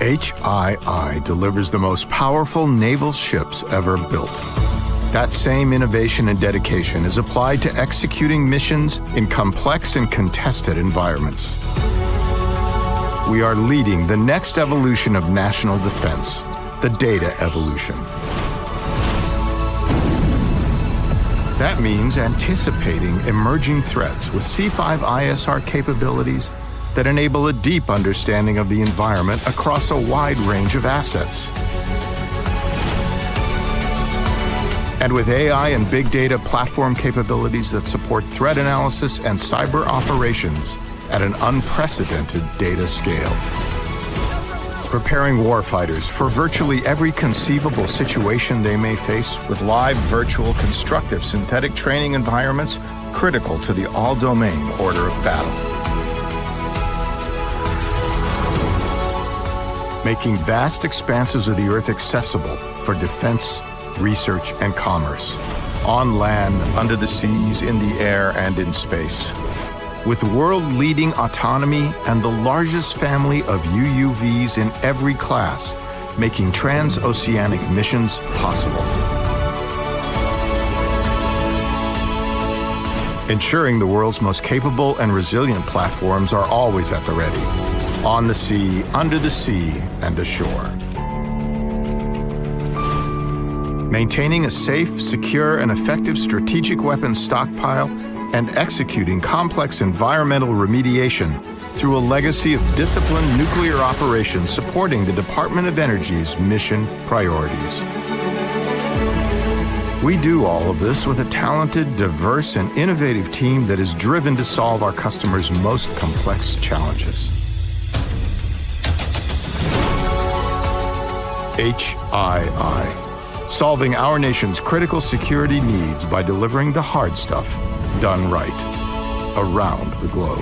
HII delivers the most powerful naval ships ever built. That same innovation and dedication is applied to executing missions in complex and contested environments. We are leading the next evolution of national defense, the data evolution. That means anticipating emerging threats with C5ISR capabilities that enable a deep understanding of the environment across a wide range of assets. And with AI and big data platform capabilities that support threat analysis and cyber operations at an unprecedented data scale. Preparing warfighters for virtually every conceivable situation they may face with live, virtual, constructive synthetic training environments critical to the all-domain order of battle. Making vast expanses of the Earth accessible for defense, research, and commerce, on land, under the seas, in the air, and in space. With world-leading autonomy and the largest family of UUVs in every class, making transoceanic missions possible. Ensuring the world's most capable and resilient platforms are always at the ready. On the sea, under the sea, and ashore. Maintaining a safe, secure, and effective strategic weapons stockpile and executing complex environmental remediation through a legacy of disciplined nuclear operations supporting the Department of Energy's mission priorities. We do all of this with a talented, diverse, and innovative team that is driven to solve our customers' most complex challenges. HII, solving our nation's critical security needs by delivering the hard stuff done right around the globe.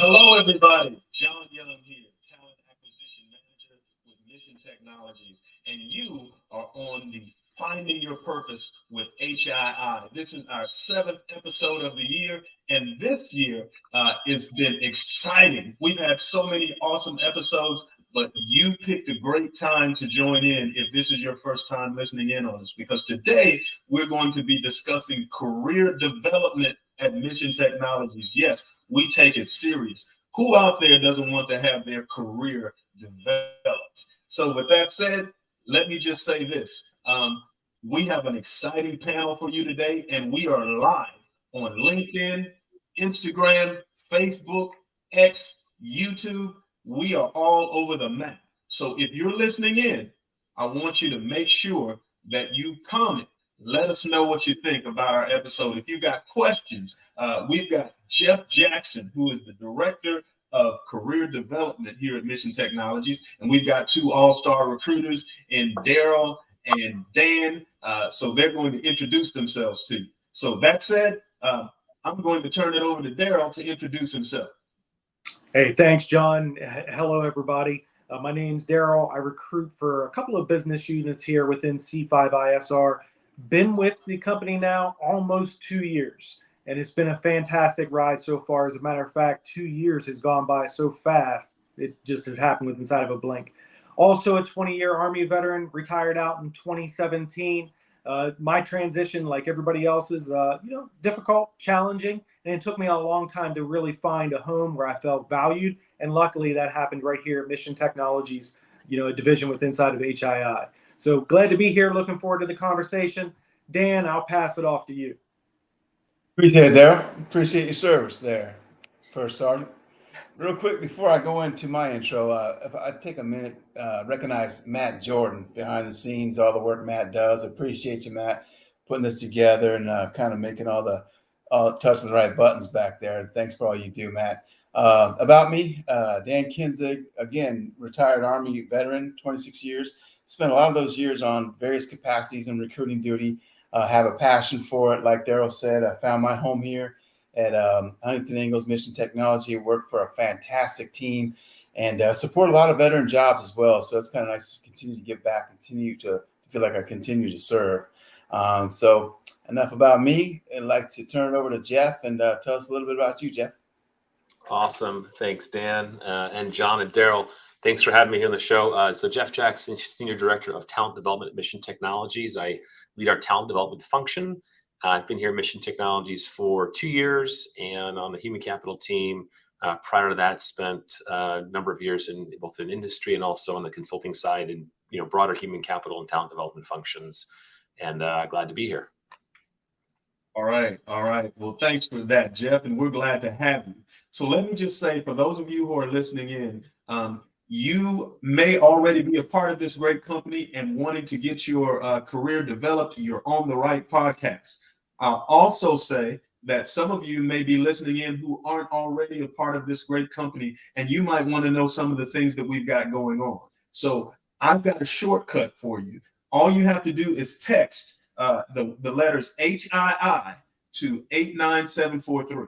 Hello, everybody. John Young here, Talent Acquisition Manager with Mission Technologies, and you are on the Finding Your Purpose with HII. This is our 7th episode of the year, and this year has been exciting. We've had so many awesome episodes, but you picked a great time to join in if this is your first time listening in on us, because today we're going to be discussing career development at Mission Technologies. Yes, we take it serious. Who out there doesn't want to have their career developed? So with that said, let me just say this. We have an exciting panel for you today, and we are live on LinkedIn, Instagram, Facebook, X, YouTube. We are all over the map. So if you're listening in, I want you to make sure that you comment. Let us know what you think about our episode. If you've got questions, we've got Jeff Jackson, who is the Director of Career Development here at Mission Technologies. And we've got 2 all-star recruiters in Darryl and Dan. So they're going to introduce themselves to you. So that said, I'm going to turn it over to Darryl to introduce himself. Hey, thanks, John. Hello, everybody. My name's Darryl. I recruit for a couple of business units here within C5ISR. Been with the company now almost 2 years, and it's been a fantastic ride so far. As a matter of fact, 2 years has gone by so fast, it just has happened with inside of a blink. Also a 20-year Army veteran, retired out in 2017. My transition, like everybody else's, difficult, challenging, and it took me a long time to really find a home where I felt valued. And luckily that happened right here at Mission Technologies, a division with inside of HII. So glad to be here. Looking forward to the conversation. Dan, I'll pass it off to you. Appreciate it, Darryl. Appreciate your service there, First Sergeant. Real quick, before I go into my intro, if I take a minute, recognize Matt Jordan behind the scenes, all the work Matt does. Appreciate you, Matt, putting this together and kind of making all touching the right buttons back there. Thanks for all you do, Matt. About me, Dan Kinzig, again, retired Army veteran, 26 years. Spent a lot of those years on various capacities in recruiting duty. Have a passion for it. Like Darryl said, I found my home here at Huntington Ingalls Mission Technology. Work for a fantastic team and support a lot of veteran jobs as well. So it's kind of nice to continue to give back, continue to feel like I continue to serve. So enough about me. I'd like to turn it over to Jeff and tell us a little bit about you, Jeff. Awesome. Thanks, Dan and John and Darryl. Thanks for having me here on the show. So Jeff Jackson, Senior Director of Talent Development at Mission Technologies. I lead our talent development function. I've been here at Mission Technologies for 2 years and on the human capital team. Prior to that, spent a number of years in both in industry and also on the consulting side and broader human capital and talent development functions. And glad to be here. All right. Well, thanks for that, Jeff, and we're glad to have you. So let me just say, for those of you who are listening in, you may already be a part of this great company and wanting to get your career developed. You're on the right podcast. I'll also say that some of you may be listening in who aren't already a part of this great company, and you might want to know some of the things that we've got going on. So I've got a shortcut for you. All you have to do is text the letters HII to 89743.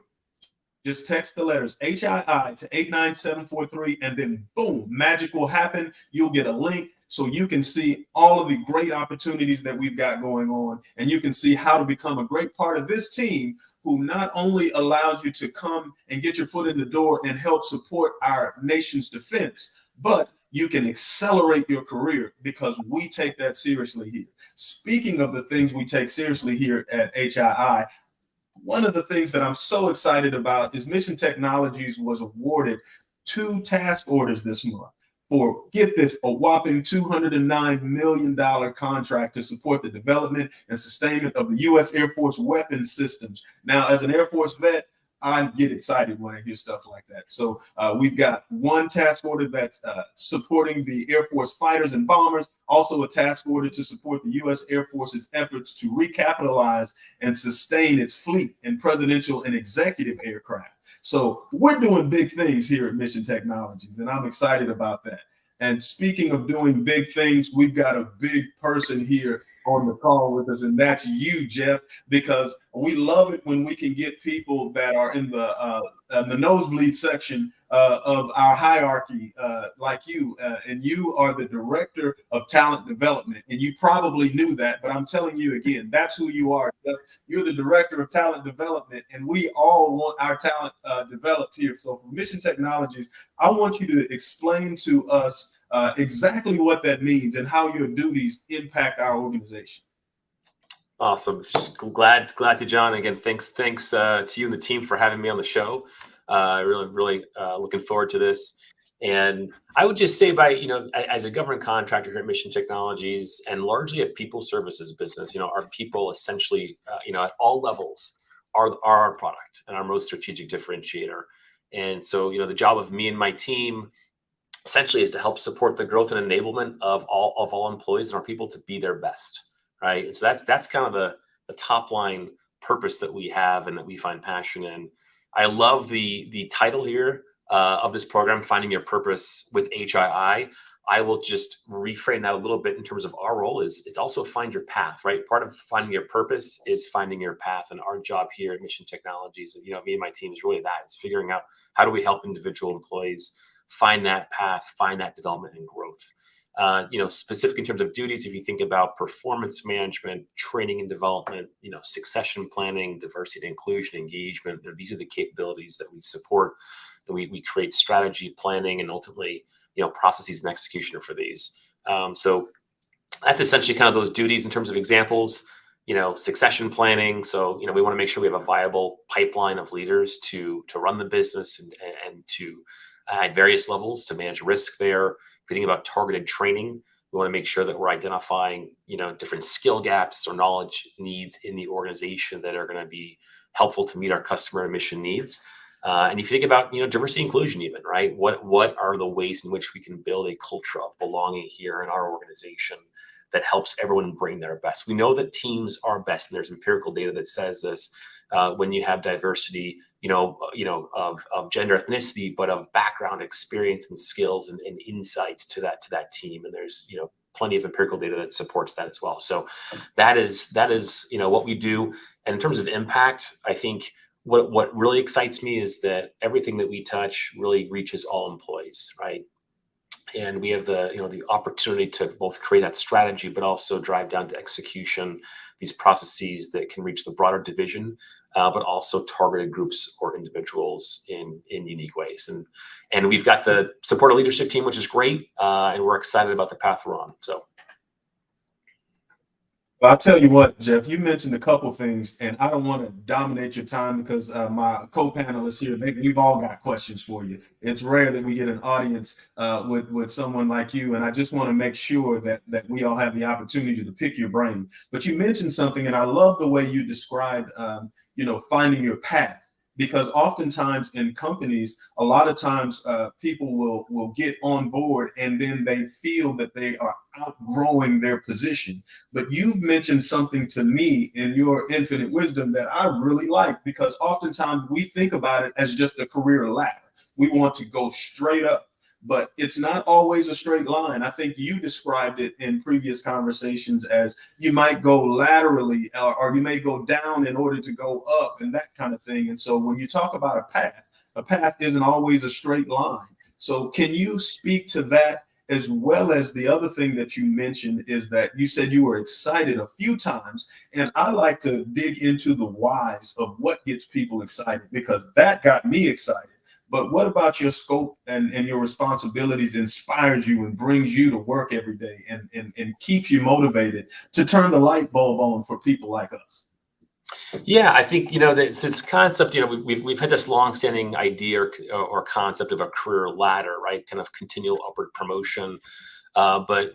Just text the letters HII to 89743, and then boom, magic will happen. You'll get a link so you can see all of the great opportunities that we've got going on, and you can see how to become a great part of this team who not only allows you to come and get your foot in the door and help support our nation's defense, but you can accelerate your career because we take that seriously here. Speaking of the things we take seriously here at HII, one of the things that I'm so excited about is Mission Technologies was awarded 2 task orders this month for, get this, a whopping $209 million contract to support the development and sustainment of the U.S. Air Force weapons systems. Now, as an Air Force vet, I get excited when I hear stuff like that. So we've got 1 task order that's supporting the Air Force fighters and bombers, also a task order to support the U.S. Air Force's efforts to recapitalize and sustain its fleet and presidential and executive aircraft. So we're doing big things here at Mission Technologies, and I'm excited about that. And speaking of doing big things, we've got a big person here on the call with us, and that's you, Jeff, because we love it when we can get people that are in the nosebleed section of our hierarchy, like you, and you are the Director of Talent Development, and you probably knew that, but I'm telling you again, that's who you are, Jeff. You're the Director of Talent Development, and we all want our talent developed here. So for Mission Technologies, I want you to explain to us exactly what that means and how your duties impact our organization. Awesome. Glad to, John. Again, thanks to you and the team for having me on the show. Really looking forward to this. And I would just say, as a government contractor here at Mission Technologies and largely a people services business, our people essentially, at all levels are our product and our most strategic differentiator. And so, the job of me and my team essentially is to help support the growth and enablement of all employees and our people to be their best, right? And so that's kind of the top line purpose that we have and that we find passion in. I love the title here of this program, Finding Your Purpose with HII. I will just reframe that a little bit in terms of our role is it's also find your path, right? Part of finding your purpose is finding your path. And our job here at Mission Technologies, and me and my team is really that. It's figuring out how do we help individual employees find that path, find that development and growth. Specific in terms of duties, if you think about performance management, training and development, succession planning, diversity and inclusion, engagement, these are the capabilities that we support. And we create strategy, planning, and ultimately, processes and execution for these. So that's essentially kind of those duties in terms of examples, succession planning. So, we want to make sure we have a viable pipeline of leaders to run the business and to at various levels to manage risk there. If you think about targeted training, we want to make sure that we're identifying, different skill gaps or knowledge needs in the organization that are going to be helpful to meet our customer and mission needs. And if you think about, diversity inclusion even, right? What are the ways in which we can build a culture of belonging here in our organization that helps everyone bring their best? We know that teams are best, and there's empirical data that says this. When you have diversity, of gender, ethnicity, but of background, experience, and skills and insights to that team. And there's, plenty of empirical data that supports that as well. So that is what we do. And in terms of impact, I think what really excites me is that everything that we touch really reaches all employees, right? And we have the opportunity to both create that strategy, but also drive down to execution these processes that can reach the broader division, but also targeted groups or individuals in unique ways. And we've got the supportive leadership team, which is great, and we're excited about the path we're on. So. Well, I'll tell you what, Jeff, you mentioned a couple things, and I don't want to dominate your time because my co-panelists here, we've all got questions for you. It's rare that we get an audience with someone like you, and I just want to make sure that we all have the opportunity to pick your brain. But you mentioned something, and I love the way you described, finding your path. Because oftentimes in companies, a lot of times people will get on board and then they feel that they are outgrowing their position. But you've mentioned something to me in your infinite wisdom that I really like, because oftentimes we think about it as just a career ladder. We want to go straight up, but it's not always a straight line. I think you described it in previous conversations as you might go laterally or you may go down in order to go up and that kind of thing. And so when you talk about a path isn't always a straight line. So can you speak to that, as well as the other thing that you mentioned is that you said you were excited a few times, and I like to dig into the whys of what gets people excited, because that got me excited. But what about your scope and your responsibilities inspires you and brings you to work every day and keeps you motivated to turn the light bulb on for people like us? Yeah, I think, this concept, we've had this longstanding idea or concept of a career ladder, right? Kind of continual upward promotion. But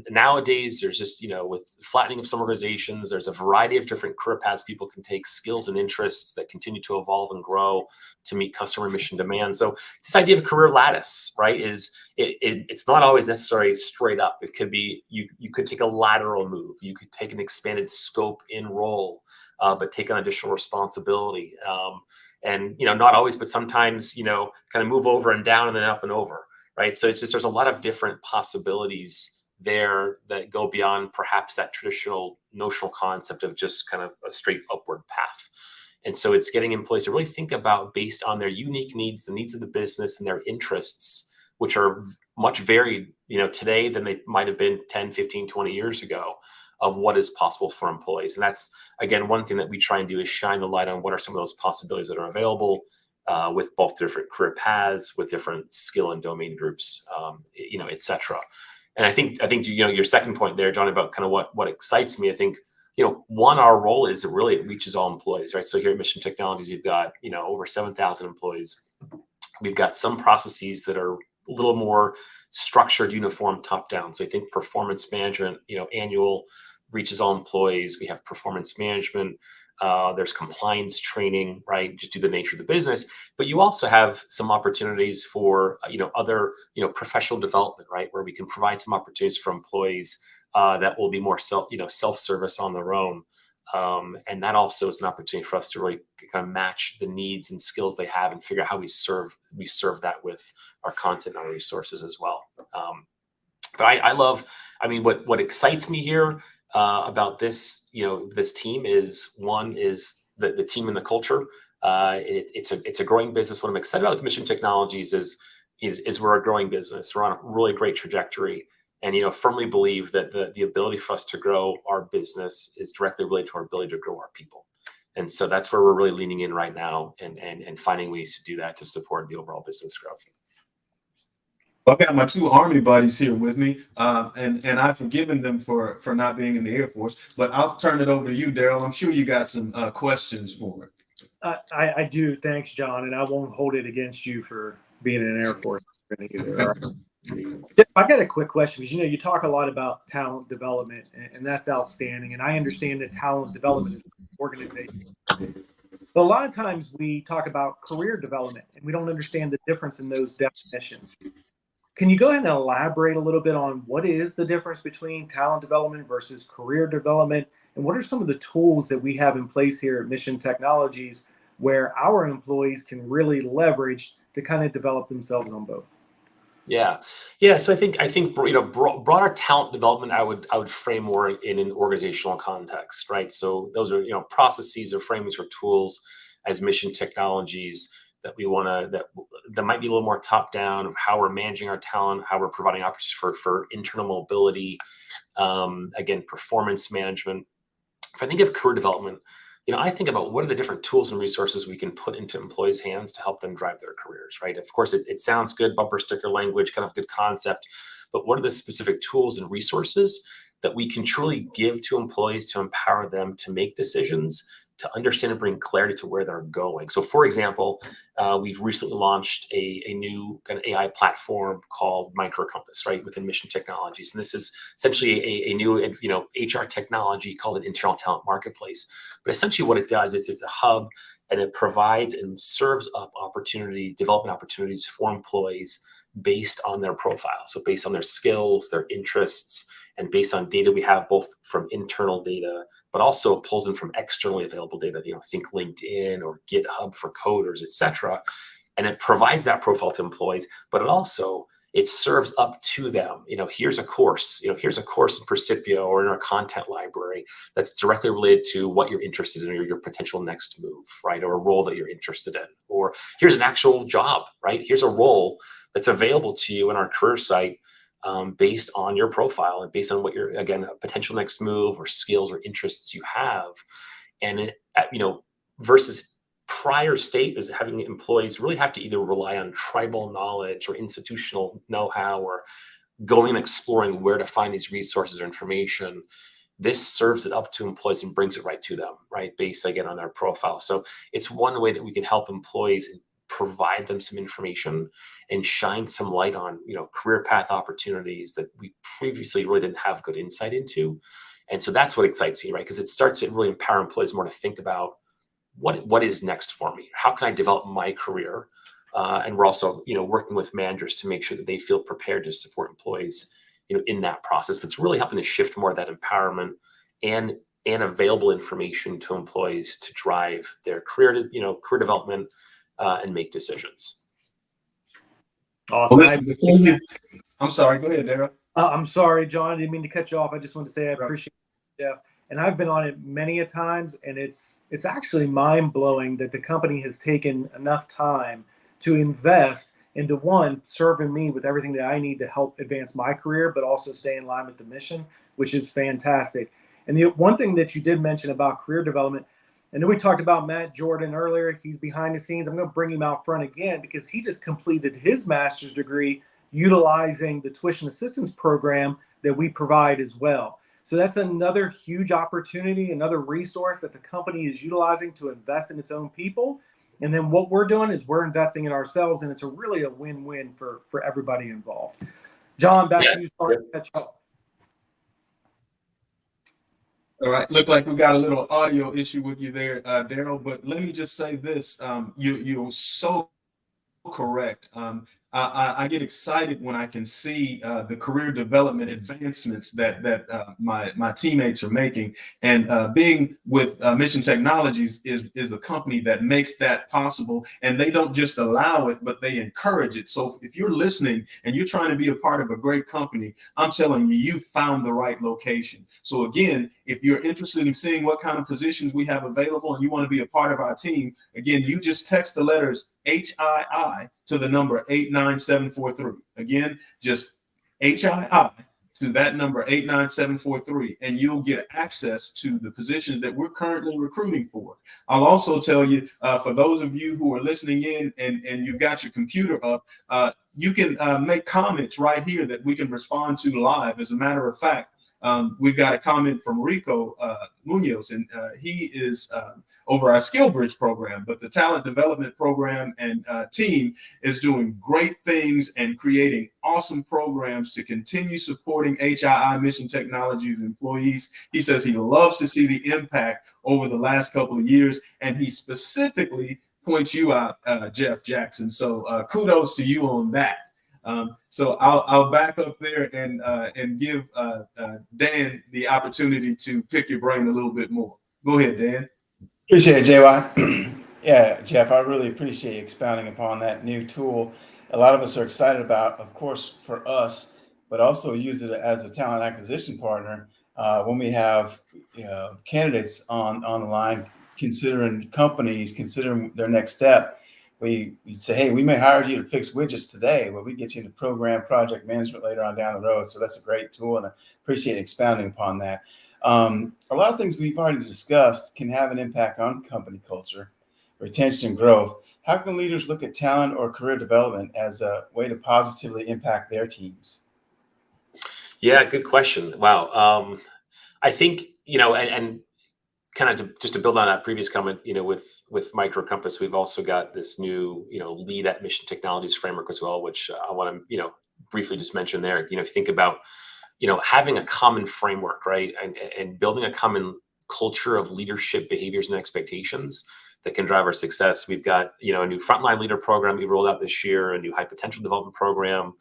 nowadays there's just, with flattening of some organizations, there's a variety of different career paths people can take, skills and interests that continue to evolve and grow to meet customer mission demands. So this idea of a career lattice, right, it's not always necessarily straight up. It could be, you could take a lateral move. You could take an expanded scope in role, but take on additional responsibility. And, not always, but sometimes, kind of move over and down and then up and over. Right. So it's just, there's a lot of different possibilities there that go beyond perhaps that traditional notional concept of just kind of a straight upward path. And so it's getting employees to really think about, based on their unique needs, the needs of the business and their interests, which are much varied, today than they might have been 10, 15, 20 years ago, of what is possible for employees. And that's, again, one thing that we try and do is shine the light on what are some of those possibilities that are available. With both different career paths, with different skill and domain groups, et cetera. And I think your second point there, John, about kind of what excites me. I think one, our role is it reaches all employees, right? So here at Mission Technologies, we've got over 7,000 employees. We've got some processes that are a little more structured, uniform, top down. So I think performance management, annual reaches all employees. We have performance management. There's compliance training, right? Just due to the nature of the business. But you also have some opportunities for, other, professional development, right? Where we can provide some opportunities for employees that will be more self-service on their own. And that also is an opportunity for us to really kind of match the needs and skills they have and figure out how we serve that with our content and our resources as well. But I love, what excites me here about this, this team is, one is the team and the culture. It's a growing business. What I'm excited about with Mission Technologies is we're a growing business. We're on a really great trajectory, and firmly believe that the ability for us to grow our business is directly related to our ability to grow our people. And so that's where we're really leaning in right now and finding ways to do that to support the overall business growth. I've got my two Army buddies here with me, and I've forgiven them for not being in the Air Force. But I'll turn it over to you, Darryl. I'm sure you got some questions for it. I do. Thanks, John. And I won't hold it against you for being in an Air Force either. I've got a quick question, because you talk a lot about talent development, and that's outstanding. And I understand that talent development is an organization. But a lot of times we talk about career development, and we don't understand the difference in those definitions. Can you go ahead and elaborate a little bit on what is the difference between talent development versus career development? And what are some of the tools that we have in place here at Mission Technologies where our employees can really leverage to kind of develop themselves on both? Yeah. So I think broader talent development, I would frame more in an organizational context, right? So those are processes or frameworks or tools as mission technologies that we want to, that might be a little more top down of how we're managing our talent, how we're providing opportunities for internal mobility, again, performance management. If I think of career development, I think about what are the different tools and resources we can put into employees' hands to help them drive their careers, right? Of course, it sounds good, bumper sticker language, kind of good concept, but what are the specific tools and resources that we can truly give to employees to empower them to make decisions, to understand and bring clarity to where they're going? So for example, we've recently launched a new kind of AI platform called MyCareer Compass, right, within Mission Technologies. And this is essentially a new, HR technology called an internal talent marketplace. But essentially what it does is it's a hub, and it provides and serves up development opportunities for employees based on their profile. So based on their skills, their interests, and based on data we have both from internal data, but also pulls in from externally available data, think LinkedIn or GitHub for coders, et cetera. And it provides that profile to employees, but it serves up to them. Here's a course, here's a course in Percipio or in our content library that's directly related to what you're interested in or your potential next move, right? Or a role that you're interested in. Or here's an actual job, right? Here's a role that's available to you in our career site, based on your profile and based on what your, again, a potential next move or skills or interests you have. And versus prior state is having employees really have to either rely on tribal knowledge or institutional know-how or going and exploring where to find these resources or information. This serves it up to employees and brings it right to them, right, based again on their profile. So it's one way that we can help employees provide them some information and shine some light on, career path opportunities that we previously really didn't have good insight into. And so that's what excites me, right? Because it starts to really empower employees more to think about what is next for me? How can I develop my career? And we're also, working with managers to make sure that they feel prepared to support employees, in that process. But it's really helping to shift more of that empowerment and available information to employees to drive their career development, and make decisions. Awesome. Well, listen, I'm sorry. Go ahead, Darryl. I'm sorry, John. I didn't mean to cut you off. I just wanted to say I appreciate it, Jeff. And I've been on it many a times, and it's actually mind-blowing that the company has taken enough time to invest into, one, serving me with everything that I need to help advance my career, but also stay in line with the mission, which is fantastic. And the one thing that you did mention about career development, and then we talked about Matt Jordan earlier. He's behind the scenes. I'm going to bring him out front again because he just completed his master's degree utilizing the tuition assistance program that we provide as well. So that's another huge opportunity, another resource that the company is utilizing to invest in its own people. And then what we're doing is we're investing in ourselves, and it's really a win-win for everybody involved. John, back to you. Sorry to catch up. All right. Looks like we got a little audio issue with you there, Darryl. But let me just say this: you're so correct. I get excited when I can see the career development advancements that my teammates are making, and being with Mission Technologies is a company that makes that possible, and they don't just allow it, but they encourage it. So if you're listening and you're trying to be a part of a great company, I'm telling you, you found the right location. So again, if you're interested in seeing what kind of positions we have available and you want to be a part of our team, again, you just text the letters HII to the number 89743. Again, just HII to that number 89743, and you'll get access to the positions that we're currently recruiting for. I'll also tell you, for those of you who are listening in and you've got your computer up, you can make comments right here that we can respond to live. As a matter of fact, we've got a comment from Rico Munoz, and he is over our Skill Bridge program, but the talent development program and team is doing great things and creating awesome programs to continue supporting HII Mission Technologies employees. He says he loves to see the impact over the last couple of years, and he specifically points you out, Jeff Jackson. So kudos to you on that. So I'll back up there and give Dan the opportunity to pick your brain a little bit more. Go ahead, Dan. Appreciate it, JY. Yeah, Jeff, I really appreciate you expounding upon that new tool. A lot of us are excited about, of course, for us, but also use it as a talent acquisition partner when we have candidates on the line considering companies, considering their next step, we say, hey, we may hire you to fix widgets today, but we get you into program project management later on down the road. So that's a great tool, and I appreciate expounding upon that. A lot of things we've already discussed can have an impact on company culture, retention, and growth. How can leaders look at talent or career development as a way to positively impact their teams? Yeah, good question. Wow. I think, and kind of just to build on that previous comment, with MyCareer Compass, we've also got this new, lead at mission technologies framework as well, which I want to, briefly just mention there. If you think about, having a common framework, right, and building a common culture of leadership behaviors and expectations that can drive our success. We've got, a new frontline leader program we rolled out this year, a new high potential development program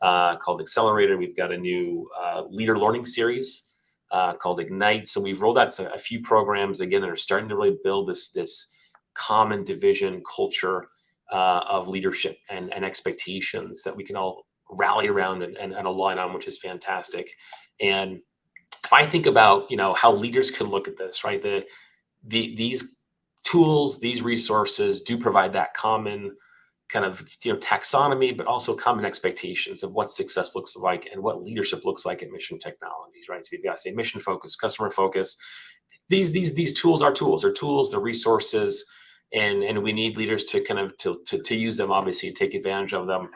called Accelerator. We've got a new leader learning series called Ignite. So we've rolled out a few programs again that are starting to really build this common division culture of leadership and expectations that we can all rally around and align on, which is fantastic. And if I think about how leaders can look at this, right, these tools, these resources do provide that common kind of taxonomy, but also common expectations of what success looks like and what leadership looks like at Mission Technologies, right? So we've got to say mission focus, customer focus. These tools are tools. They're tools. They're resources, and we need leaders to kind of to use them, obviously, take advantage of them.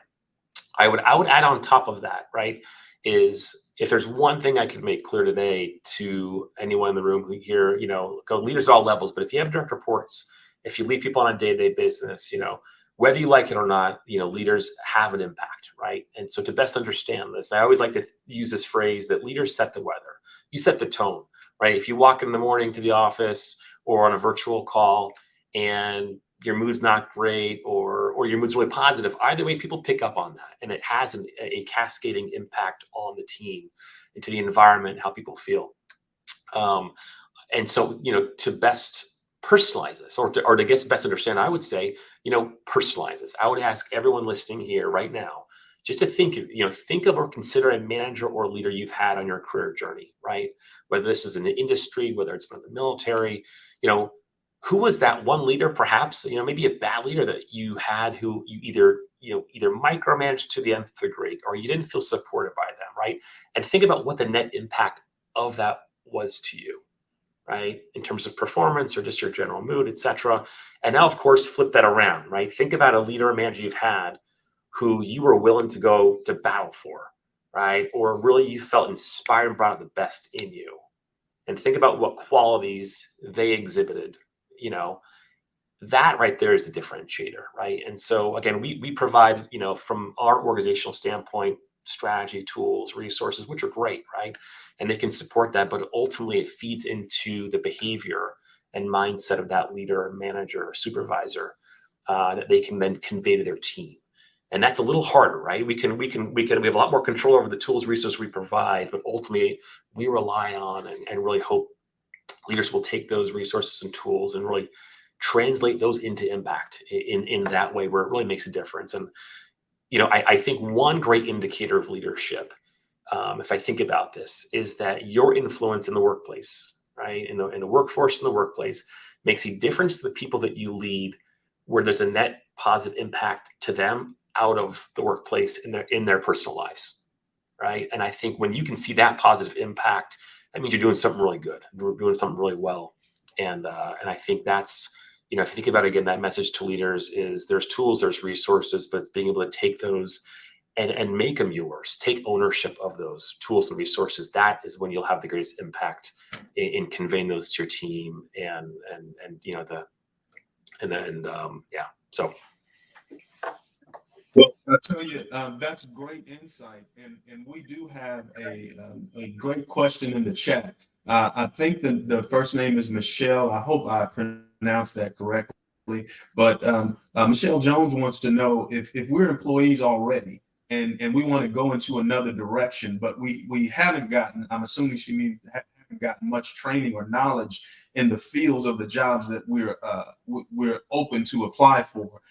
I would add on top of that, right, is if there's one thing I could make clear today to anyone in the room who here, leaders at all levels, but if you have direct reports, if you lead people on a day-to-day business, whether you like it or not, leaders have an impact, right? And so to best understand this, I always like to use this phrase that leaders set the weather. You set the tone, right? If you walk in the morning to the office or on a virtual call and your mood's not great or your mood's really positive, either way, people pick up on that. And it has a cascading impact on the team, into the environment, how people feel. And so, to best personalize this or to get best understand, I would say, personalize this. I would ask everyone listening here right now just to think of or consider a manager or leader you've had on your career journey, right? Whether this is in the industry, whether it's been in the military, who was that one leader, perhaps, maybe a bad leader that you had who you either micromanaged to the nth degree or you didn't feel supported by them, right? And think about what the net impact of that was to you, right? In terms of performance or just your general mood, et cetera. And now, of course, flip that around, right? Think about a leader or manager you've had who you were willing to go to battle for, right? Or really you felt inspired and brought out the best in you. And think about what qualities they exhibited. That right there is the differentiator, right? And so again, we provide, from our organizational standpoint, strategy, tools, resources, which are great, right? And they can support that, but ultimately it feeds into the behavior and mindset of that leader, manager, or supervisor that they can then convey to their team. And that's a little harder, right? We have a lot more control over the tools, resources we provide, but ultimately we rely on and really hope leaders will take those resources and tools and really translate those into impact in that way where it really makes a difference. And I think one great indicator of leadership, if I think about this, is that your influence in the workplace, right, in the workforce, in the workplace, makes a difference to the people that you lead, where there's a net positive impact to them out of the workplace in their personal lives, right? And I think when you can see that positive impact, that means you're doing something really good, you're doing something really well. And I think that's, if you think about it, again, that message to leaders is there's tools, there's resources, but it's being able to take those and make them yours, take ownership of those tools and resources. That is when you'll have the greatest impact in conveying those to your team so. Well, I tell you, that's great insight, and we do have a great question in the chat. I think the first name is Michelle. I hope I pronounced that correctly. But Michelle Jones wants to know if we're employees already and we want to go into another direction, but we haven't gotten. I'm assuming she means haven't gotten much training or knowledge in the fields of the jobs that we're open to apply for.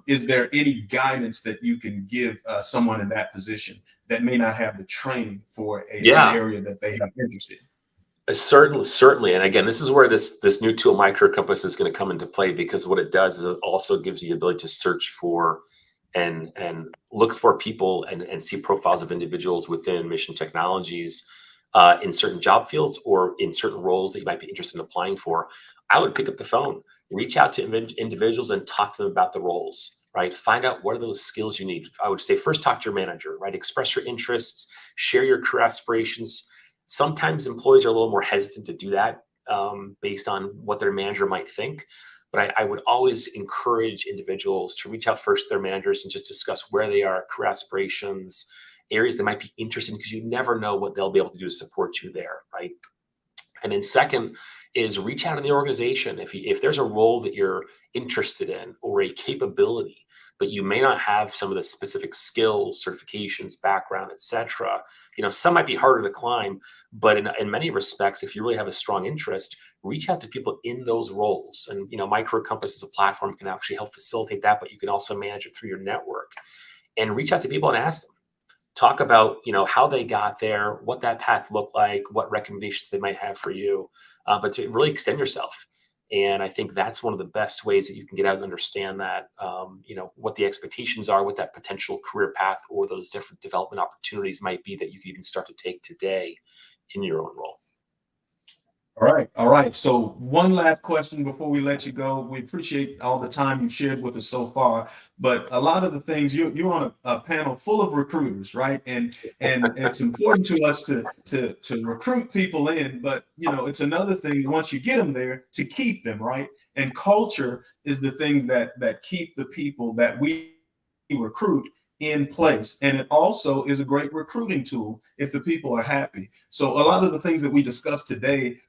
Is there any guidance that you can give someone in that position that may not have the training for an area that they have interest in? Certainly. And again, this is where this new tool, MyCareer Compass, is going to come into play, because what it does is it also gives you the ability to search for and look for people and see profiles of individuals within Mission Technologies in certain job fields or in certain roles that you might be interested in applying for. I would pick up the phone, reach out to individuals and talk to them about the roles, right? Find out what are those skills you need. I would say first talk to your manager, right? Express your interests, share your career aspirations. Sometimes employees are a little more hesitant to do that based on what their manager might think. But I would always encourage individuals to reach out first to their managers and just discuss where they are, career aspirations, areas that might be interesting, because you never know what they'll be able to do to support you there, right? And then second is reach out in the organization. If there's a role that you're interested in or a capability, but you may not have some of the specific skills, certifications, background, etc. Some might be harder to climb, but in many respects, if you really have a strong interest, reach out to people in those roles. And MyCareer Compass is a platform that can actually help facilitate that, but you can also manage it through your network. And reach out to people and ask them. Talk about how they got there, what that path looked like, what recommendations they might have for you, but to really extend yourself. And I think that's one of the best ways that you can get out and understand that, what the expectations are, what that potential career path or those different development opportunities might be that you can even start to take today in your own role. All right. So one last question before we let you go. We appreciate all the time you've shared with us so far, but a lot of the things you're on a panel full of recruiters, right? And it's important to us to recruit people in, but it's another thing once you get them there to keep them, right? And culture is the thing that keep the people that we recruit in place. And it also is a great recruiting tool if the people are happy. So a lot of the things that we discussed today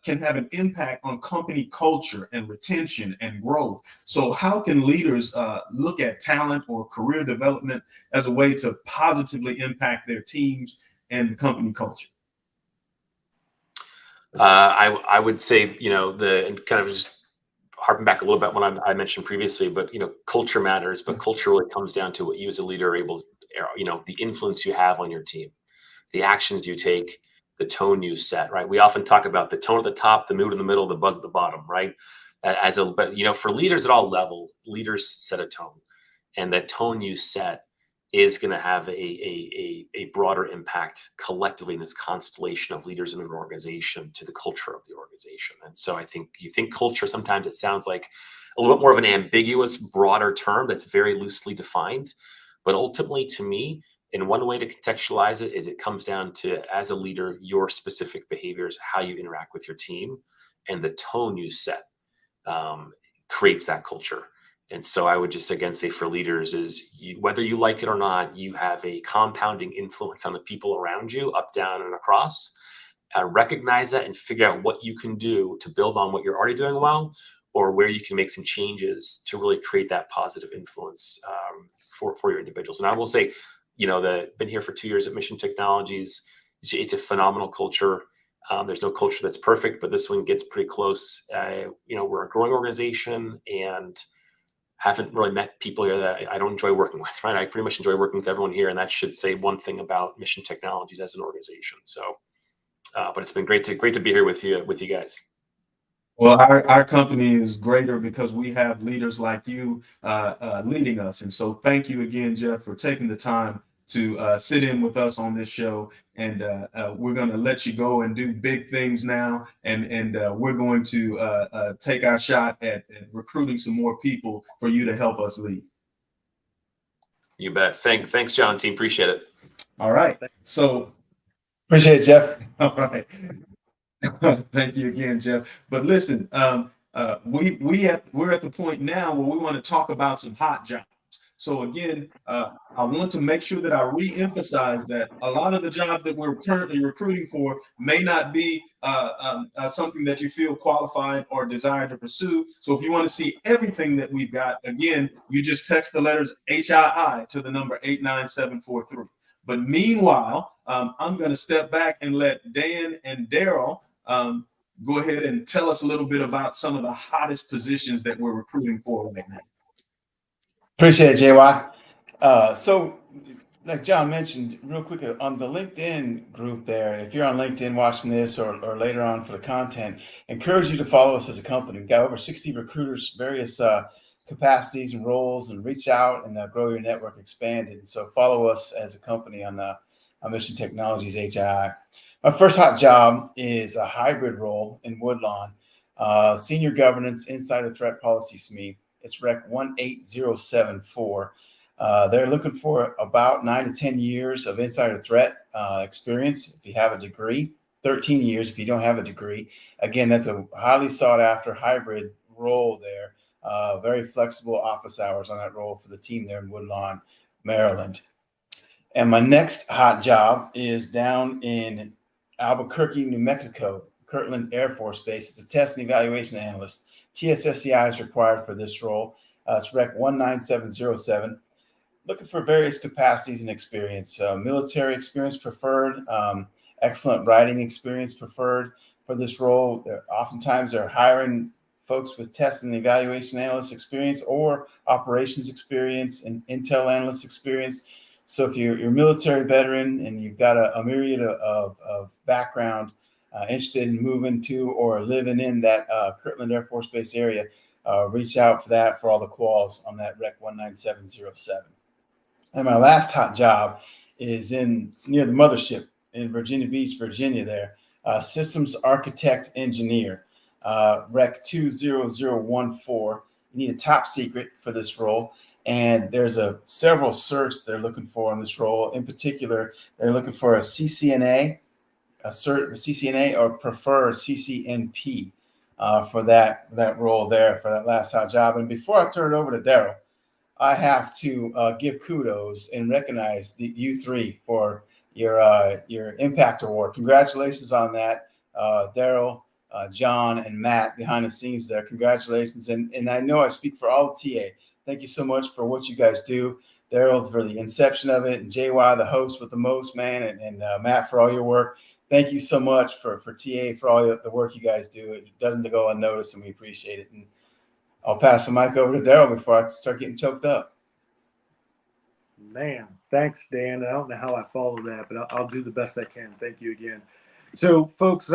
can have an impact on company culture and retention and growth. So how can leaders look at talent or career development as a way to positively impact their teams and the company culture? I would say, and kind of just harping back a little bit when I mentioned previously, but culture matters, but culture really comes down to what you as a leader are able to, the influence you have on your team, the actions you take, the tone you set, right? We often talk about the tone at the top, the mood in the middle, the buzz at the bottom, right? But for leaders at all leaders set a tone, and that tone you set is going to have a broader impact collectively in this constellation of leaders in an organization to the culture of the organization. And so I think you think culture, sometimes it sounds like a little bit more of an ambiguous, broader term that's very loosely defined. But ultimately, to me, and one way to contextualize it is it comes down to, as a leader, your specific behaviors, how you interact with your team, and the tone you set creates that culture. And so I would just, again, say for leaders is whether you like it or not, you have a compounding influence on the people around you, up, down, and across. Recognize that and figure out what you can do to build on what you're already doing well, or where you can make some changes to really create that positive influence for your individuals. And I will say, been here for 2 years at Mission Technologies. It's a phenomenal culture. There's no culture that's perfect, but this one gets pretty close. We're a growing organization, and haven't really met people here that I don't enjoy working with, right? I pretty much enjoy working with everyone here, and that should say one thing about Mission Technologies as an organization. So, but it's been great to be here with you guys. Well, our company is greater because we have leaders like you leading us. And so thank you again, Jeff, for taking the time to sit in with us on this show. And we're going to let you go and do big things now. And we're going to take our shot at recruiting some more people for you to help us lead. You bet. Thanks, John, team. Appreciate it. All right. So appreciate it, Jeff. All right. Thank you again, Jeff. But listen, we're at the point now where we want to talk about some hot jobs. So again, I want to make sure that I re-emphasize that a lot of the jobs that we're currently recruiting for may not be something that you feel qualified or desire to pursue. So if you want to see everything that we've got, again, you just text the letters HII to the number 89743. But meanwhile, I'm going to step back and let Dan and Darryl go ahead and tell us a little bit about some of the hottest positions that we're recruiting for right now. Appreciate it, JY. So like John mentioned real quick on the LinkedIn group there, if you're on LinkedIn watching this or later on for the content, encourage you to follow us as a company. We've got over 60 recruiters, various capacities and roles, and reach out and grow your network, expand it. And so follow us as a company on Mission Technologies HII. My first hot job is a hybrid role in Woodlawn, Senior Governance Insider Threat Policy SME. It's Rec 18074. They're looking for about 9 to 10 years of insider threat experience if you have a degree, 13 years if you don't have a degree. Again, that's a highly sought after hybrid role there. Very flexible office hours on that role for the team there in Woodlawn, Maryland. And my next hot job is down in Albuquerque, New Mexico, Kirtland Air Force Base. It's a test and evaluation analyst. TSSCI is required for this role. It's Rec 19707. Looking for various capacities and experience. Military experience preferred, excellent writing experience preferred for this role. Oftentimes they're hiring folks with test and evaluation analyst experience or operations experience and intel analyst experience. So if you're a military veteran and you've got a myriad of background, interested in moving to or living in that Kirtland Air Force Base area, reach out for that, for all the quals on that Rec 19707. And my last hot job is near the mothership in Virginia Beach, Virginia there, systems architect engineer, Rec 20014. You need a top secret for this role. And there's several certs they're looking for in this role. In particular, they're looking for a CCNA, CCNA or prefer CCNP for that role there, for that last hot job. And before I turn it over to Darryl, I have to give kudos and recognize you three for your Impact Award. Congratulations on that, Darryl, John, and Matt behind the scenes there. Congratulations. And I know I speak for all TA. Thank you so much for what you guys do. Darryl for the inception of it, and JY, the host with the most, man, and Matt for all your work. Thank you so much for TA for all the work you guys do. It doesn't go unnoticed, and we appreciate it. And I'll pass the mic over to Darryl before I start getting choked up. Man, thanks, Dan. I don't know how I follow that, but I'll do the best I can. Thank you again. So, folks,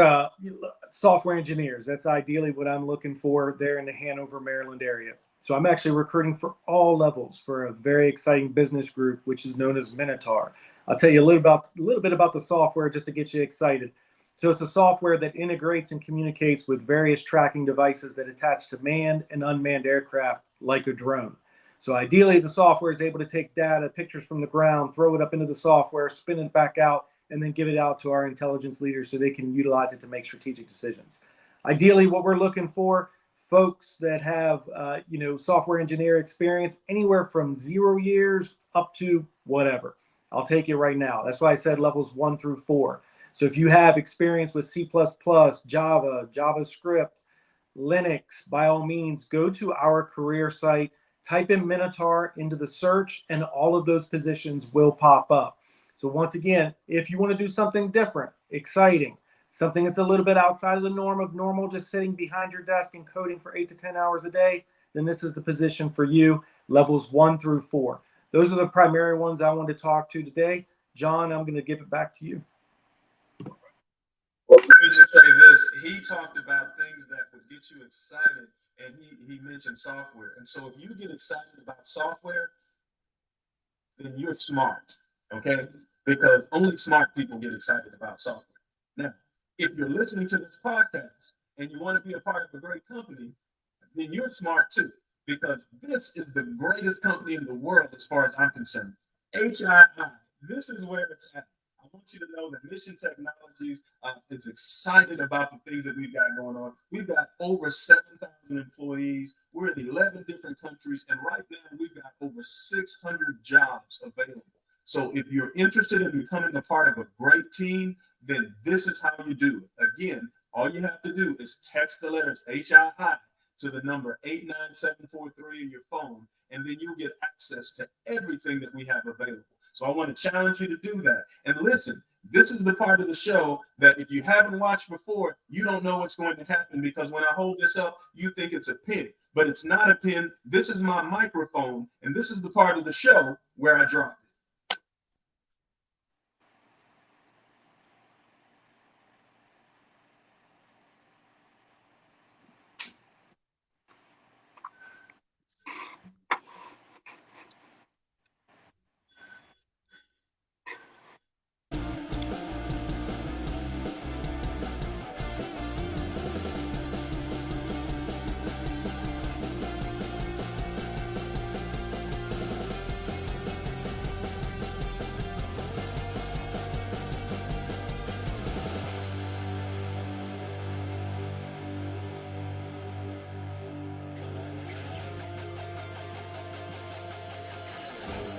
software engineers, that's ideally what I'm looking for there in the Hanover, Maryland area. So I'm actually recruiting for all levels for a very exciting business group, which is known as Minotaur. I'll tell you a little bit about the software just to get you excited. So it's a software that integrates and communicates with various tracking devices that attach to manned and unmanned aircraft like a drone. So ideally, the software is able to take data, pictures from the ground, throw it up into the software, spin it back out, and then give it out to our intelligence leaders so they can utilize it to make strategic decisions. Ideally, what we're looking for, folks that have, software engineer experience anywhere from 0 years up to whatever. I'll take it right now. That's why I said levels 1 through 4. So if you have experience with C++, Java, JavaScript, Linux, by all means, go to our career site, type in Minotaur into the search, and all of those positions will pop up. So once again, if you want to do something different, exciting, something that's a little bit outside of the norm of normal, just sitting behind your desk and coding for 8 to 10 hours a day, then this is the position for you, levels 1 through 4. Those are the primary ones I wanted to talk to today. John, I'm going to give it back to you. Well, let me just say this. He talked about things that would get you excited, and he mentioned software. And so if you get excited about software, then you're smart, okay? Because only smart people get excited about software. Now, if you're listening to this podcast and you want to be a part of a great company, then you're smart too, because this is the greatest company in the world as far as I'm concerned. HII, this is where it's at. I want you to know that Mission Technologies is excited about the things that we've got going on. We've got over 7,000 employees. We're in 11 different countries. And right now, we've got over 600 jobs available. So if you're interested in becoming a part of a great team, then this is how you do it. Again, all you have to do is text the letters HII to the number 89743 in your phone, and then you'll get access to everything that we have available. So I want to challenge you to do that. And listen, this is the part of the show that if you haven't watched before, you don't know what's going to happen, because when I hold this up, you think it's a pin, but it's not a pin. This is my microphone, and this is the part of the show where I drop it. Bye.